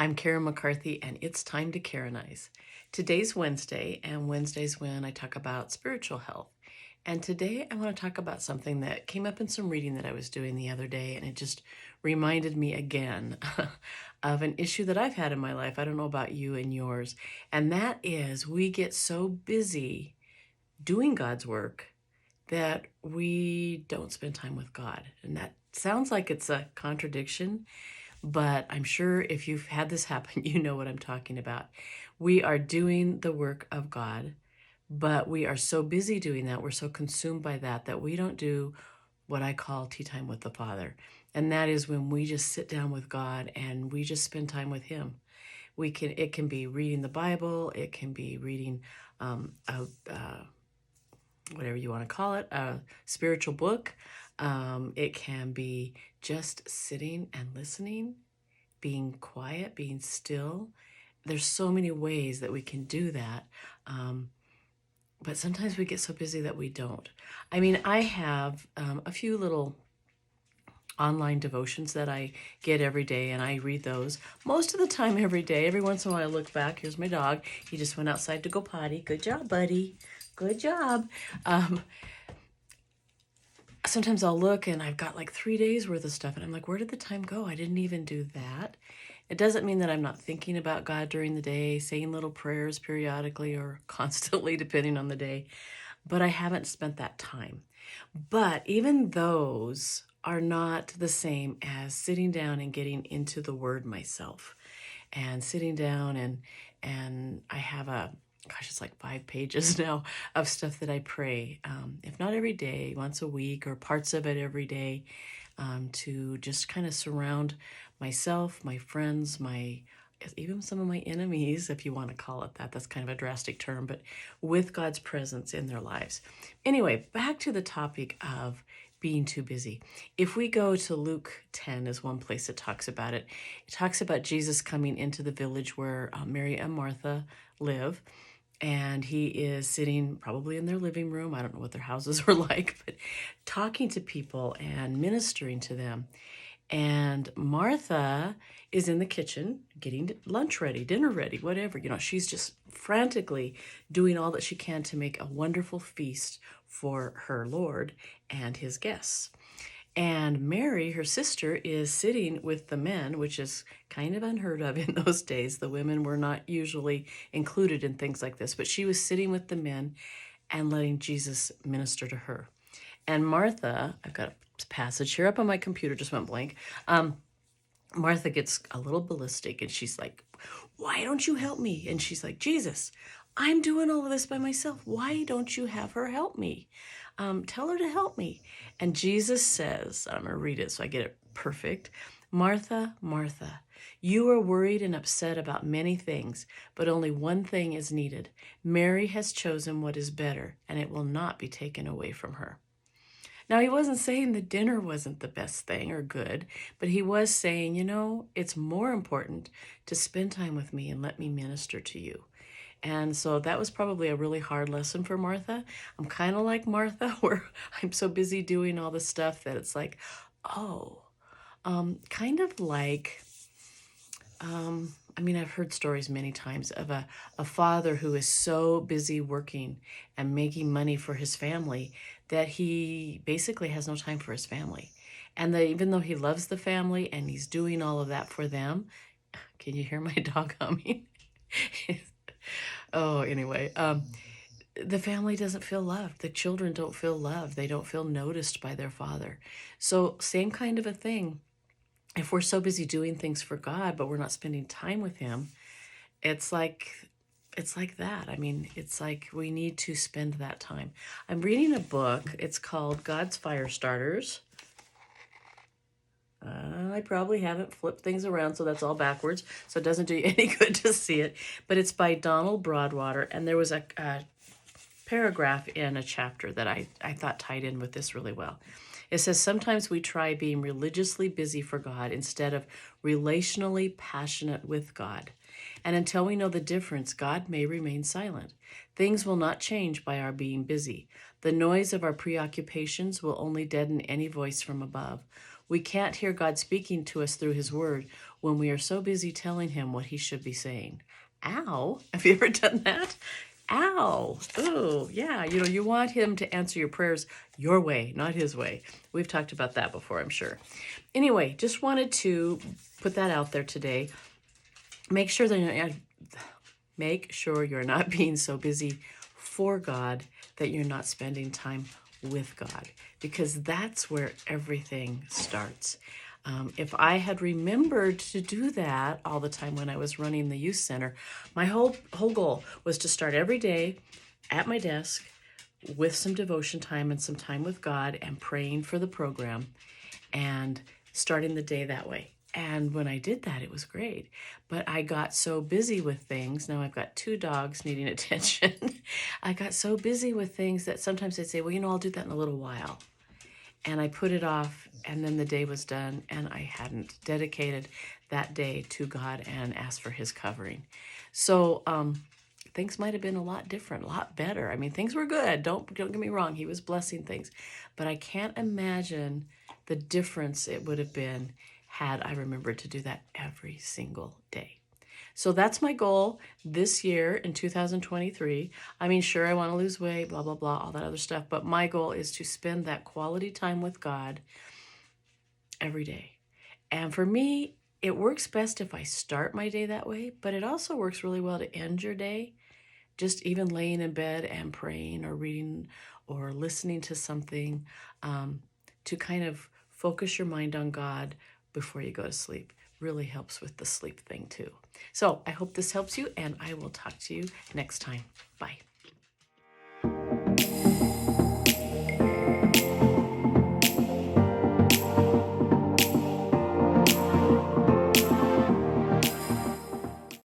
I'm Karen McCarthy, and it's time to Karen-ize. Today's Wednesday, and Wednesday's when I talk about spiritual health. And today I want to talk about something that came up in some reading that I was doing the other day, and it just reminded me again of an issue that I've had in my life. I don't know about you and yours, and that is we get so busy doing God's work that we don't spend time with God. And that sounds like it's a contradiction, but I'm sure if you've had this happen, you know what I'm talking about. We are doing the work of God, but we are so busy doing that, we're so consumed by that, that we don't do what I call tea time with the Father. And that is when we just sit down with God and we just spend time with Him. It can be reading the Bible, it can be reading whatever you want to call it, a spiritual book. It can be just sitting and listening, being quiet, being still. There's so many ways that we can do that. But sometimes we get so busy that we don't. I mean, I have a few little online devotions that I get every day, and I read those most of the time every day. Every once in a while I look back. Here's my dog. He just went outside to go potty. Good job, buddy. Good job. Sometimes I'll look and I've got like 3 days worth of stuff, and I'm like, where did the time go? I didn't even do that. It doesn't mean that I'm not thinking about God during the day, saying little prayers periodically or constantly, depending on the day, but I haven't spent that time. But even those are not the same as sitting down and getting into the Word myself, and sitting down and I have it's like 5 pages now of stuff that I pray, if not every day, once a week or parts of it every day, to just kind of surround myself, my friends, even some of my enemies, if you want to call it that. That's kind of a drastic term, but with God's presence in their lives. Anyway, back to the topic of being too busy. If we go to Luke 10 is one place that talks about it. It talks about Jesus coming into the village where Mary and Martha live. And he is sitting probably in their living room. I don't know what their houses were like, but talking to people and ministering to them. And Martha is in the kitchen getting lunch ready, dinner ready, whatever. She's just frantically doing all that she can to make a wonderful feast for her Lord and his guests. And Mary, her sister, is sitting with the men, which is kind of unheard of in those days. The women were not usually included in things like this, but she was sitting with the men and letting Jesus minister to her. And Martha, I've got a passage here up on my computer, just went blank. Martha gets a little ballistic and she's like, why don't you help me? And she's like, Jesus, I'm doing all of this by myself. Why don't you have her help me? Tell her to help me. And Jesus says, I'm going to read it so I get it perfect. Martha, Martha, you are worried and upset about many things, but only one thing is needed. Mary has chosen what is better, and it will not be taken away from her. Now, he wasn't saying the dinner wasn't the best thing or good, but he was saying, it's more important to spend time with me and let me minister to you. And so that was probably a really hard lesson for Martha. I'm kind of like Martha, where I'm so busy doing all this stuff that it's like, kind of like, I've heard stories many times of a father who is so busy working and making money for his family that he basically has no time for his family. And that even though he loves the family and he's doing all of that for them, can you hear my dog humming? Anyway, the family doesn't feel loved. The children don't feel loved. They don't feel noticed by their father. So same kind of a thing. If we're so busy doing things for God, but we're not spending time with him, it's like that. It's like we need to spend that time. I'm reading a book. It's called God's Fire Starters. I probably haven't flipped things around, so that's all backwards, so it doesn't do you any good to see it. But it's by Donald Broadwater, and there was a paragraph in a chapter that I thought tied in with this really well. It says, sometimes we try being religiously busy for God instead of relationally passionate with God. And until we know the difference, God may remain silent. Things will not change by our being busy. The noise of our preoccupations will only deaden any voice from above. We can't hear God speaking to us through his word when we are so busy telling him what he should be saying. Ow. Have you ever done that? Ow. Oh, yeah. You want him to answer your prayers your way, not his way. We've talked about that before, I'm sure. Anyway, just wanted to put that out there today. Make sure you're not being so busy for God that you're not spending time with God, because that's where everything starts. If I had remembered to do that all the time when I was running the youth center, my whole goal was to start every day at my desk with some devotion time and some time with God and praying for the program and starting the day that way. And when I did that, it was great. But I got so busy with things. Now I've got 2 dogs needing attention. I got so busy with things that sometimes I'd say, well, I'll do that in a little while. And I put it off, and then the day was done, and I hadn't dedicated that day to God and asked for his covering. So things might have been a lot different, a lot better. I mean, things were good. Don't get me wrong. He was blessing things. But I can't imagine the difference it would have been had I remembered to do that every single day. So that's my goal this year in 2023. I mean, sure, I want to lose weight, blah, blah, blah, all that other stuff. But my goal is to spend that quality time with God every day. And for me, it works best if I start my day that way, but it also works really well to end your day, just even laying in bed and praying or reading or listening to something, to kind of focus your mind on God before you go to sleep. Really helps with the sleep thing too. So I hope this helps you, and I will talk to you next time. Bye.